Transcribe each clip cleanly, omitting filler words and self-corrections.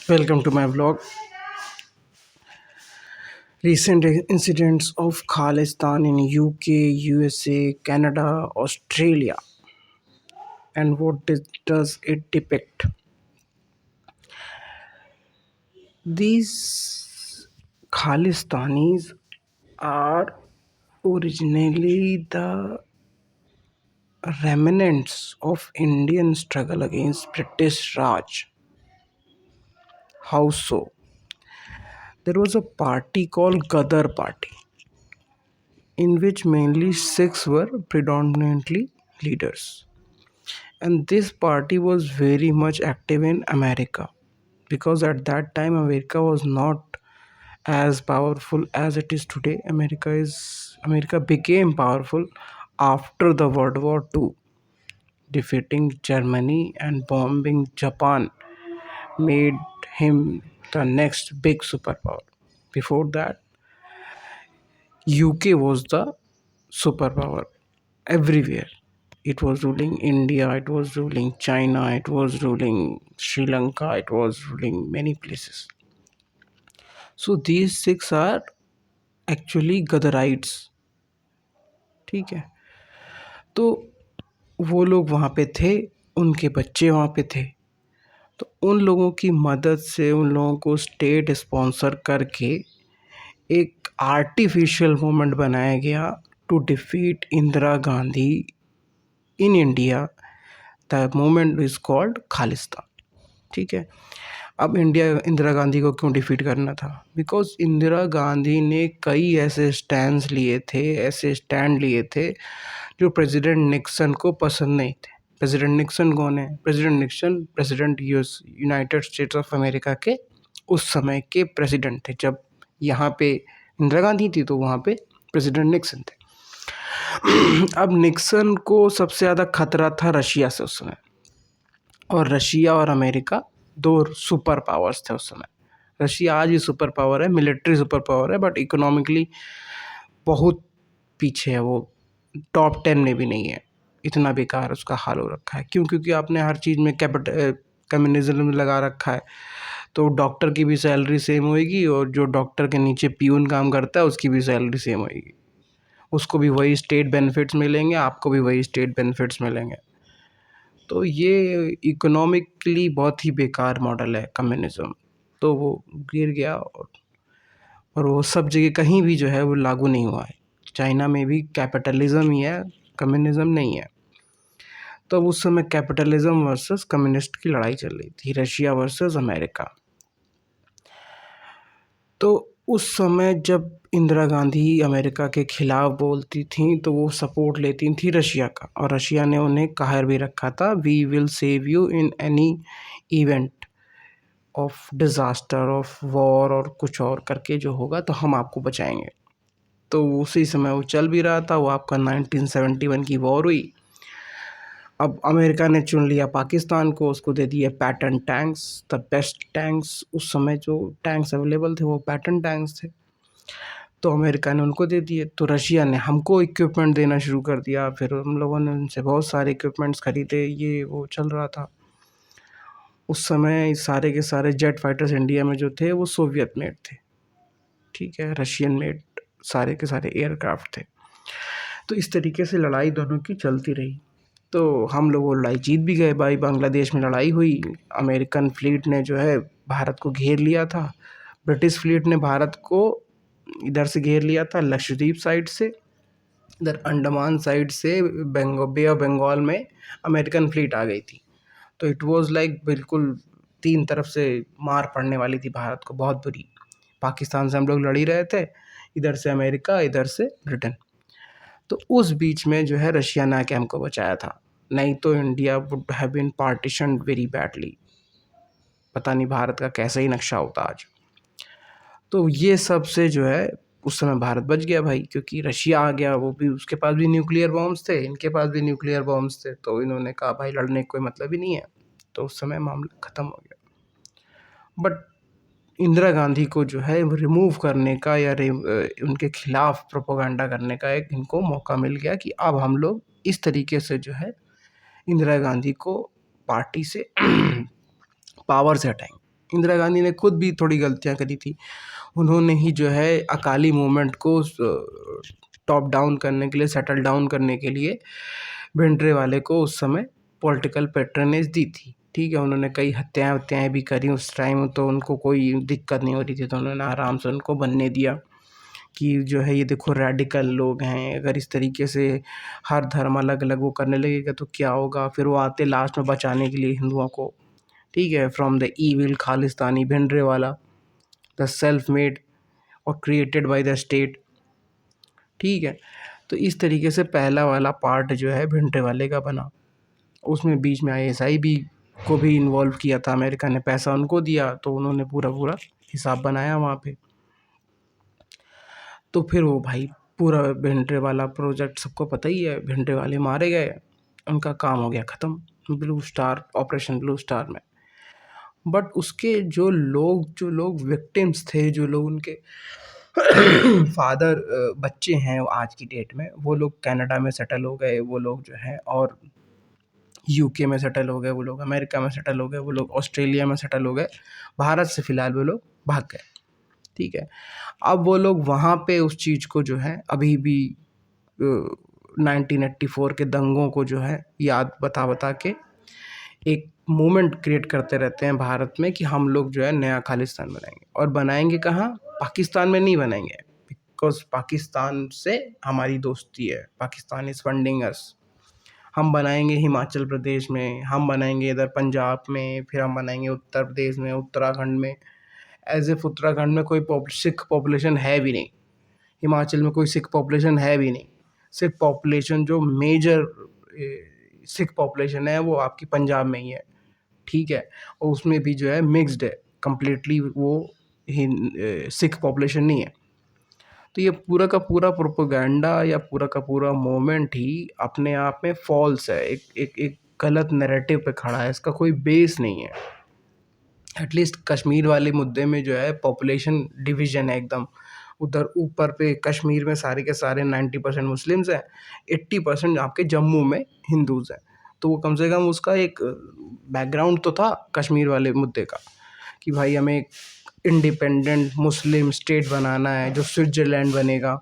Welcome to my vlog. Recent incidents of Khalistan in UK, USA, Canada, Australia, and what does it depict? These Khalistanis are originally the remnants of Indian struggle against British Raj. How so? There was a party called Gadar Party, in which mainly Sikhs were predominantly leaders. And this party was very much active in America because at that time America was not as powerful as it is today. America became powerful after the World War II. Defeating Germany and bombing Japan made him the next big superpower. Before that, UK was the superpower everywhere. It was ruling India, it was ruling China, it was ruling Sri Lanka, it was ruling many places. So these six are actually Gadarites. ठीक है, तो वो लोग वहाँ पे थे, उनके बच्चे वहाँ पे थे, तो उन लोगों की मदद से उन लोगों को स्टेट स्पॉन्सर करके एक आर्टिफिशियल मूवमेंट बनाया गया to defeat Indira Gandhi in India. The movement is called Khalistan. ठीक है, अब इंदिरा गांधी को क्यों डिफीट करना था? बिकॉज इंदिरा गांधी ने कई ऐसे स्टैंड लिए थे जो प्रेसिडेंट निक्सन को पसंद नहीं थे. प्रेसिडेंट निक्सन कौन है? President Nixon president United states of America के उस समय के प्रेसिडेंट थे. जब यहाँ पे इंदिरा गांधी थी तो वहाँ पे प्रेसिडेंट निक्सन थे. अब निक्सन को सबसे ज़्यादा खतरा था रशिया से उस समय, और रशिया और अमेरिका दो सुपर पावर्स थे उस समय. रशिया आज भी सुपर पावर है, मिलिट्री सुपर पावर है, बट इकोनॉमिकली बहुत पीछे है. वो टॉप 10 में भी नहीं है. इतना बेकार उसका हाल हो रखा है. क्यों? क्योंकि आपने हर चीज़ में कम्युनिज्म में लगा रखा है. तो डॉक्टर की भी सैलरी सेम होएगी और जो डॉक्टर के नीचे पियून काम करता है उसकी भी सैलरी सेम होएगी. उसको भी वही स्टेट बेनिफिट्स मिलेंगे, आपको भी वही स्टेट बेनिफिट्स मिलेंगे. तो ये इकोनॉमिकली बहुत ही बेकार मॉडल है कम्युनिज्म. तो वो गिर गया और वो सब जगह कहीं भी जो है वो लागू नहीं हुआ है. चाइना में भी कैपिटलिज्म ही है, कम्युनिज्म नहीं है. तो उस समय कैपिटलिज्म वर्सेस कम्युनिस्ट की लड़ाई चल रही थी, रशिया वर्सेस अमेरिका. तो उस समय जब इंदिरा गांधी अमेरिका के खिलाफ बोलती थी तो वो सपोर्ट लेती थी रशिया का, और रशिया ने उन्हें कहा भी रखा था, we will save you in any event of disaster of war और कुछ और करके जो होगा तो हम आपको बचाएंगे. तो उसी समय वो चल भी रहा था. वो आपका 1971 की वॉर हुई. अब अमेरिका ने चुन लिया पाकिस्तान को, उसको दे दिए pattern tanks, the best tanks. उस समय जो टैंक्स अवेलेबल थे वो पैटर्न टैंक्स थे, तो अमेरिका ने उनको दे दिए. तो रशिया ने हमको इक्विपमेंट देना शुरू कर दिया. फिर हम लोगों ने उनसे बहुत सारे इक्विपमेंट्स खरीदे. ये वो चल रहा था. उस समय सारे के सारे जेट फाइटर्स इंडिया में जो थे वो सोवियत मेड थे. ठीक है, रशियन मेड सारे के सारे एयरक्राफ्ट थे. तो इस तरीके से लड़ाई दोनों की चलती रही. तो हम लोग वो लड़ाई जीत भी गए भाई. बांग्लादेश में लड़ाई हुई, अमेरिकन फ्लीट ने जो है भारत को घेर लिया था. ब्रिटिश फ्लीट ने भारत को इधर से घेर लिया था, लक्षद्वीप साइड से. इधर अंडमान साइड से बे ऑफ बंगाल में अमेरिकन फ्लीट आ गई थी. तो इट वाज लाइक बिल्कुल तीन तरफ से मार पड़ने वाली थी भारत को, बहुत बुरी. पाकिस्तान से हम लोग लड़ ही रहे थे, इधर से अमेरिका, इधर से ब्रिटेन. तो उस बीच में जो है रशिया ने आके हमको बचाया था. नहीं तो India would have been partitioned very badly. पता नहीं भारत का कैसा ही नक्शा होता आज. तो ये सब से जो है उस समय भारत बच गया भाई, क्योंकि रशिया आ गया. वो भी, उसके पास भी न्यूक्लियर बॉम्ब्स थे, इनके पास भी न्यूक्लियर बॉम्ब्स थे. तो इन्होंने कहा भाई लड़ने का कोई मतलब ही नहीं है. तो उस समय मामला ख़त्म हो गया. बट इंदिरा गांधी को जो है रिमूव करने का या उनके खिलाफ प्रोपोगंडा करने का एक इनको मौका मिल गया कि अब हम लोग इस तरीके से जो है इंदिरा गांधी को पार्टी से पावर से हटाएंगे. इंदिरा गांधी ने खुद भी थोड़ी गलतियां करी थी। उन्होंने ही जो है अकाली मूवमेंट को टॉप डाउन करने के लिए, सेटल डाउन करने के लिए भिंडरावाले को उस समय पॉलिटिकल पैट्रनेज दी थी। ठीक है, उन्होंने कई हत्याएं भी करी उस टाइम, तो उनको कोई दिक्कत नहीं हो रही थी, तो उन्होंने आराम से उनको बनने दिया कि जो है ये देखो रेडिकल लोग हैं, अगर इस तरीके से हर धर्म अलग अलग वो करने लगेगा तो क्या होगा। फिर वो आते लास्ट में बचाने के लिए हिंदुओं को, ठीक है, from the evil Khalistani Bhindranwale, the self made और क्रिएटेड बाय द स्टेट। ठीक है, तो इस तरीके से पहला वाला पार्ट जो है भिंडरावाले का बना। उसमें बीच में आईएसआई भी को भी इन्वॉल्व किया था, अमेरिका ने पैसा उनको दिया, तो उन्होंने पूरा पूरा हिसाब बनाया वहाँ पे। तो फिर वो भाई पूरा भिंडरावाला प्रोजेक्ट सबको पता ही है, भिंडरावाले मारे गए, उनका काम हो गया ख़त्म blue star, operation blue star में। बट उसके जो लोग विक्टिम्स थे, जो लोग उनके फादर बच्चे हैं आज की डेट में, वो लोग कनाडा में सेटल हो गए, वो लोग जो हैं, और यूके में सेटल हो गए, वो लोग अमेरिका में सेटल हो गए, वो लोग ऑस्ट्रेलिया में सेटल हो गए, भारत से फ़िलहाल वो लोग भाग गए। ठीक है, अब वो लोग वहाँ पे उस चीज़ को जो है अभी भी 1984 के दंगों को जो है याद बता बता के एक मूवमेंट क्रिएट करते रहते हैं भारत में कि हम लोग जो है नया खालिस्तान बनाएंगे। और बनाएंगे कहाँ? पाकिस्तान में नहीं बनाएंगे, बिकॉज पाकिस्तान से हमारी दोस्ती है, पाकिस्तान इज़ फंडिंग अस। हम बनाएंगे हिमाचल प्रदेश में, हम बनाएंगे इधर पंजाब में, फिर हम बनाएंगे उत्तर प्रदेश में, उत्तराखंड में। एज इफ उत्तराखंड में कोई सिख पॉपुलेशन है भी नहीं, हिमाचल में कोई सिख पॉपुलेशन है भी नहीं। सिख पॉपुलेशन जो मेजर सिख पॉपुलेशन है वो आपकी पंजाब में ही है। ठीक है, और उसमें भी जो है मिक्स्ड है, कम्प्लीटली वो सिख पॉपुलेशन नहीं है। तो ये पूरा का पूरा प्रोपेगेंडा या पूरा का पूरा मोमेंट ही अपने आप में फॉल्स है, एक गलत नैरेटिव पे खड़ा है, इसका कोई बेस नहीं है। एटलीस्ट कश्मीर वाले मुद्दे में जो है पॉपुलेशन डिवीजन है एकदम, उधर ऊपर पे कश्मीर में सारे के सारे 90% मुस्लिम्स हैं, 80% आपके जम्मू में हिंदूज़ हैं। तो वो कम से कम उसका एक बैकग्राउंड तो था कश्मीर वाले मुद्दे का कि भाई हमें एक इंडिपेंडेंट मुस्लिम स्टेट बनाना है जो स्विट्ज़रलैंड बनेगा।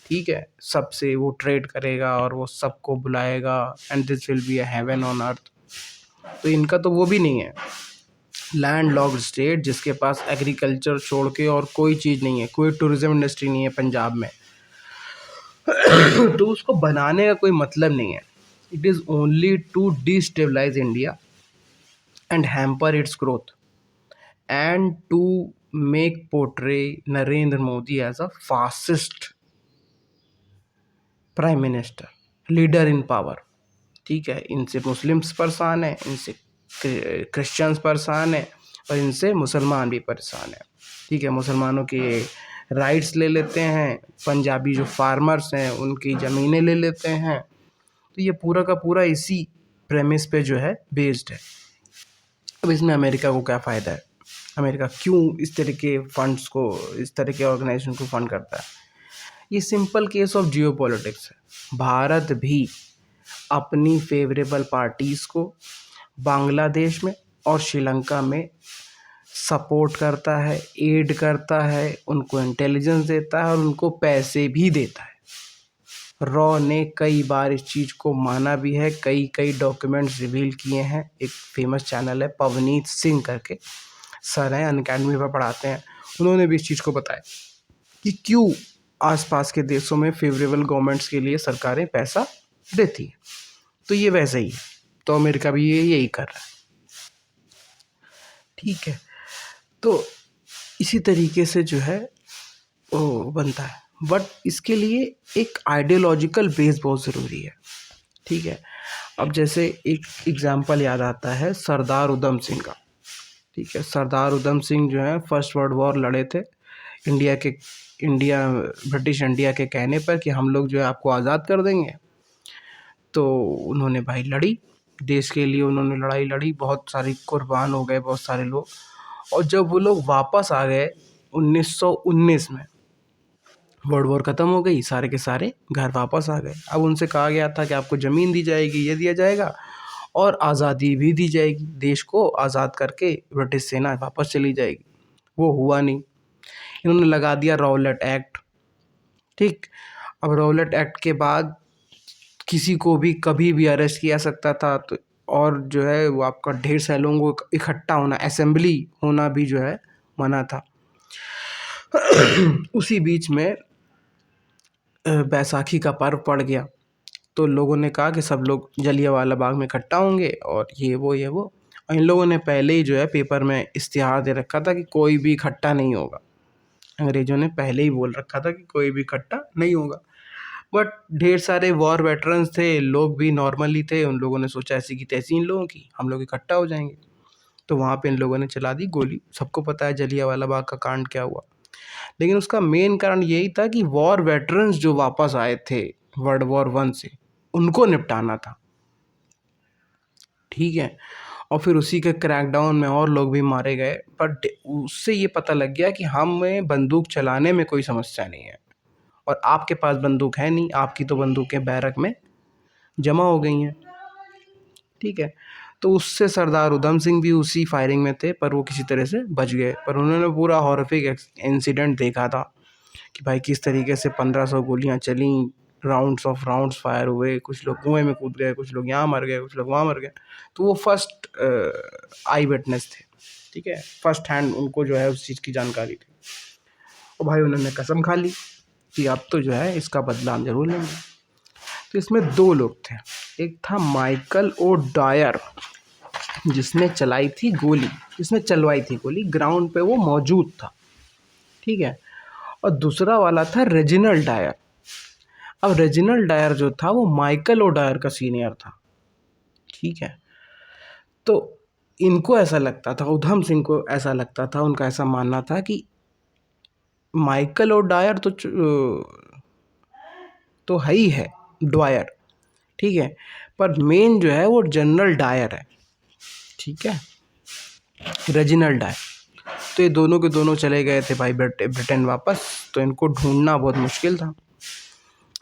ठीक है, सबसे वो ट्रेड करेगा और वो सबको बुलाएगा, and this will be a heaven on earth. तो इनका तो वो भी नहीं है, लैंड लॉक्ड स्टेट जिसके पास एग्रीकल्चर छोड़ के और कोई चीज़ नहीं है, कोई टूरिज्म इंडस्ट्री नहीं है पंजाब में। तो उसको बनाने का कोई मतलब नहीं है। It is only to destabilise India and hamper its growth and to make portray Narendra Modi as a fascist prime minister, leader in power. ठीक है, इनसे मुस्लिम्स परेशान है, इनसे क्रिश्चियंस परेशान है, और इनसे मुसलमान भी परेशान है। ठीक है, मुसलमानों के राइट्स ले लेते हैं, पंजाबी जो फार्मर्स हैं उनकी ज़मीनें ले लेते हैं। तो ये पूरा का पूरा इसी प्रेमिस पे जो है बेस्ड है। अब इसमें अमेरिका को क्या फ़ायदा है? अमेरिका क्यों इस तरह के फंड्स को, इस तरह के ऑर्गेनाइजेशन को फंड करता है? ये simple case of Jio politics है। भारत भी अपनी फेवरेबल पार्टीज़ को बांग्लादेश में और श्रीलंका में सपोर्ट करता है, एड करता है, उनको इंटेलिजेंस देता है और उनको पैसे भी देता है। रॉ ने कई बार इस चीज़ को माना भी है, कई डॉक्यूमेंट्स रिवील किए हैं। एक फेमस चैनल है पवनीत सिंह करके, सर हैं, अनअकैडमी पर पढ़ाते हैं, उन्होंने भी इस चीज़ को बताया कि क्यों आसपास के देशों में फेवरेबल गवर्नमेंट्स के लिए सरकारें पैसा देती हैं। तो ये वैसे ही है, तो अमेरिका भी यही कर रहा है। ठीक है, तो इसी तरीके से जो है वो बनता है, बट इसके लिए एक आइडियोलॉजिकल बेस बहुत ज़रूरी है। ठीक है, अब जैसे एक एग्जांपल याद आता है सरदार उधम सिंह का। ठीक है, सरदार उधम सिंह जो है फर्स्ट वर्ल्ड वॉर लड़े थे ब्रिटिश इंडिया के कहने पर कि हम लोग जो है आपको आज़ाद कर देंगे। तो उन्होंने भाई लड़ी, देश के लिए उन्होंने लड़ाई लड़ी, बहुत सारी कुर्बान हो गए बहुत सारे लोग। और जब वो लोग वापस आ गए 1919 में, वर्ल्ड वॉर ख़त्म हो गई, सारे के सारे घर वापस आ गए। अब उनसे कहा गया था कि आपको ज़मीन दी जाएगी, ये दिया जाएगा, और आज़ादी भी दी जाएगी, देश को आज़ाद करके ब्रिटिश सेना वापस चली जाएगी। वो हुआ नहीं। इन्होंने लगा दिया रॉलेट एक्ट। ठीक। अब रॉलेट एक्ट के बाद किसी को भी कभी भी अरेस्ट किया सकता था, तो और जो है वो आपका ढेर सारे लोगों को इकट्ठा होना, असेंबली होना भी जो है मना था। उसी बीच में बैसाखी का पर्व पड़ गया, तो लोगों ने कहा कि सब लोग जलियांवाला बाग में इकट्ठा होंगे और ये वो। और इन लोगों ने पहले ही जो है पेपर में इश्तिहार दे रखा था कि कोई भी इकट्ठा नहीं होगा। अंग्रेजों ने पहले ही बोल रखा था कि कोई भी इकट्ठा नहीं होगा। बट ढेर सारे वॉर वेटरन्स थे, लोग भी नॉर्मली थे, उन लोगों ने सोचा ऐसी की तैसी इन लोगों की, हम लोग इकट्ठा हो जाएंगे। तो वहाँ पे इन लोगों ने चला दी गोली। सबको पता है जलियांवाला बाग का कांड क्या हुआ। लेकिन उसका मेन कारण यही था कि वॉर वेटरन्स जो वापस आए थे वर्ल्ड वॉर 1 से, उनको निपटाना था। ठीक है। और फिर उसी के क्रैकडाउन में और लोग भी मारे गए, बट उससे ये पता लग गया कि हमें बंदूक चलाने में कोई समस्या नहीं है, और आपके पास बंदूक है नहीं, आपकी तो बंदूकें बैरक में जमा हो गई हैं। ठीक है। तो उससे सरदार उधम सिंह भी उसी फायरिंग में थे, पर वो किसी तरह से बच गए। पर उन्होंने पूरा हॉरिफिक इंसिडेंट देखा था कि भाई किस तरीके से 1500 गोलियां चली, राउंड्स फायर हुए, कुछ लोग कुएं में कूद गए, कुछ लोग यहाँ मर गए, कुछ लोग वहाँ मर गए। तो वो फर्स्ट आई विटनेस थे। ठीक है। फर्स्ट हैंड उनको जो है उस चीज़ की जानकारी थी। और भाई उन्होंने कसम खा ली कि अब तो जो है इसका बदला हम जरूर लेंगे। तो इसमें 2 लोग थे। एक था माइकल ओ डायर, जिसने चलवाई थी गोली, ग्राउंड पे वो मौजूद था। ठीक है। और दूसरा वाला था रेजिनल्ड डायर। अब रेजिनल्ड डायर जो था वो माइकल ओ डायर का सीनियर था। ठीक है। तो इनको ऐसा लगता था, उधम सिंह को ऐसा लगता था, उनका ऐसा मानना था कि माइकल ओ डायर तो है ही है, ड्वायर। ठीक है। पर मेन जो है वो जनरल डायर है। ठीक है। Reginald Dyer. तो ये दोनों के दोनों चले गए थे भाई ब्रिटेन वापस। तो इनको ढूंढना बहुत मुश्किल था।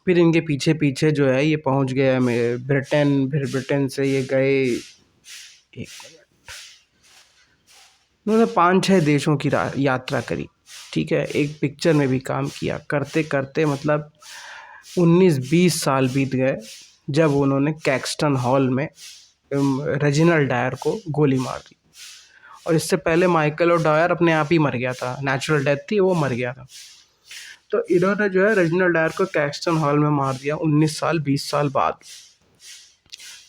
फिर इनके पीछे पीछे जो है ये पहुंच गए ब्रिटेन। फिर ब्रिटेन से ये गए, एक उन्होंने 5-6 देशों की यात्रा करी। ठीक है। एक पिक्चर में भी काम किया, करते करते मतलब 19-20 साल बीत गए, जब उन्होंने कैक्सटन हॉल में रेजिनल्ड डायर को गोली मार दी। और इससे पहले माइकल और डायर अपने आप ही मर गया था, नेचुरल डेथ थी, वो मर गया था। तो इन्होंने जो है रेजिनल्ड डायर को कैक्सटन हॉल में मार दिया 20 साल बाद।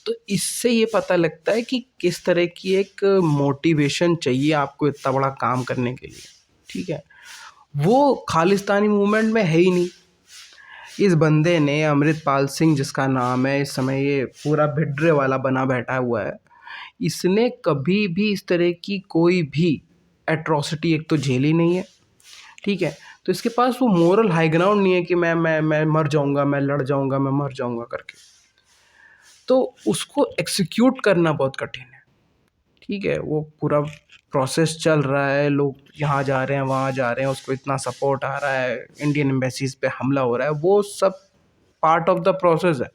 तो इससे ये पता लगता है कि किस तरह की एक मोटिवेशन चाहिए आपको इतना बड़ा काम करने के लिए। ठीक है। वो खालिस्तानी मूवमेंट में है ही नहीं। इस बंदे ने, अमृतपाल सिंह जिसका नाम है, इस समय ये पूरा भिड्रे वाला बना बैठा हुआ है, इसने कभी भी इस तरह की कोई भी एट्रॉसिटी एक तो झेली नहीं है। ठीक है। तो इसके पास वो मोरल हाई ग्राउंड नहीं है कि मैं मर जाऊंगा, मैं लड़ जाऊंगा, मैं मर जाऊंगा करके। तो उसको एक्सिक्यूट करना बहुत कठिन है। ठीक है। वो पूरा प्रोसेस चल रहा है, लोग यहाँ जा रहे हैं, वहाँ जा रहे हैं, उसको इतना सपोर्ट आ रहा है, इंडियन एम्बेसीज पे हमला हो रहा है, वो सब पार्ट ऑफ द प्रोसेस है।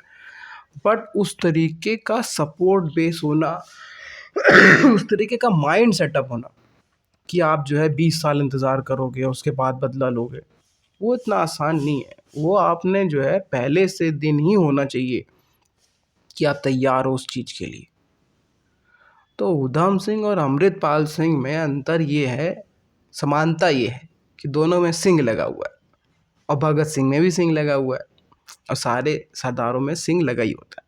बट उस तरीके का सपोर्ट बेस होना, उस तरीके का माइंड सेटअप होना कि आप जो है 20 साल इंतज़ार करोगे और उसके बाद बदला लोगे, वो इतना आसान नहीं है। वो आपने जो है पहले से दिन ही होना चाहिए कि आप तैयार हो उस चीज़ के लिए। तो उधम सिंह और अमृतपाल सिंह में अंतर ये है, समानता ये है कि दोनों में सिंह लगा हुआ है, और भगत सिंह में भी सिंह लगा हुआ है, और सारे सरदारों में सिंह लगा ही होता है।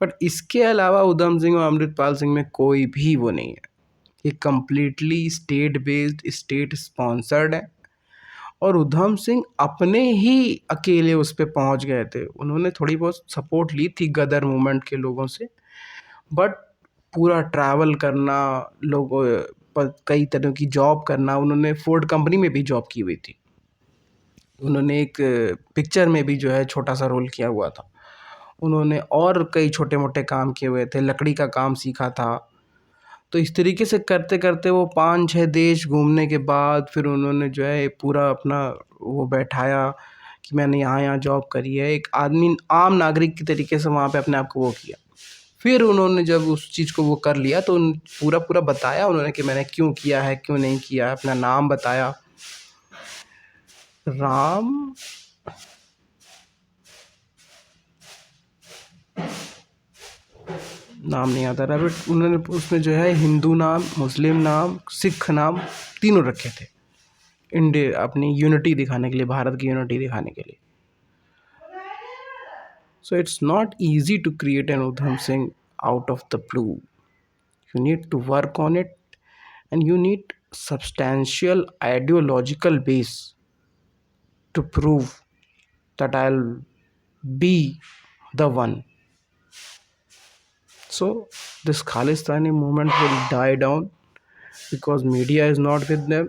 बट इसके अलावा उधम सिंह और अमृतपाल सिंह में कोई भी वो नहीं है। ये completely state based, state sponsored है। और उधम सिंह अपने ही अकेले उस पर पहुंच गए थे। उन्होंने थोड़ी बहुत सपोर्ट ली थी गदर मूवमेंट के लोगों से, बट पूरा ट्रैवल करना, लोगों पर कई तरह की जॉब करना, उन्होंने फोर्ड कंपनी में भी जॉब की हुई थी, उन्होंने एक पिक्चर में भी जो है छोटा सा रोल किया हुआ था, उन्होंने और कई छोटे मोटे काम किए हुए थे, लकड़ी का काम सीखा था। तो इस तरीके से करते करते वो 5-6 देश घूमने के बाद फिर उन्होंने जो है पूरा अपना वो बैठाया कि मैंने यहाँ यहाँ जॉब करी है, एक आदमी आम नागरिक के तरीके से वहाँ पे अपने आप को वो किया। फिर उन्होंने जब उस चीज़ को वो कर लिया तो पूरा पूरा बताया उन्होंने कि मैंने क्यों किया है, क्यों नहीं किया है, अपना नाम बताया। राम नाम नहीं आता रहा, बट उन्होंने उसमें जो है हिंदू नाम, मुस्लिम नाम, सिख नाम तीनों रखे थे, इंडिया अपनी यूनिटी दिखाने के लिए, भारत की यूनिटी दिखाने के लिए। So it's not easy to create an Udham Singh out of the blue. You need to work on it, and you need substantial ideological base to prove that I'll be the one. So this Khalistani movement will die down because media is not with them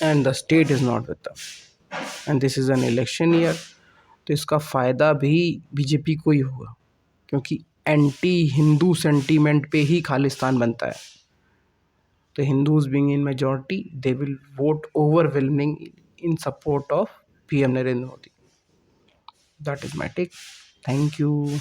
and the state is not with them. And this is an election year. तो इसका फ़ायदा भी BJP को ही होगा, क्योंकि anti Hindu sentiment पे ही खालिस्तान बनता है। तो Hindus being in majority, they will vote overwhelming in support of PM Narendra Modi. That is my take. Thank you.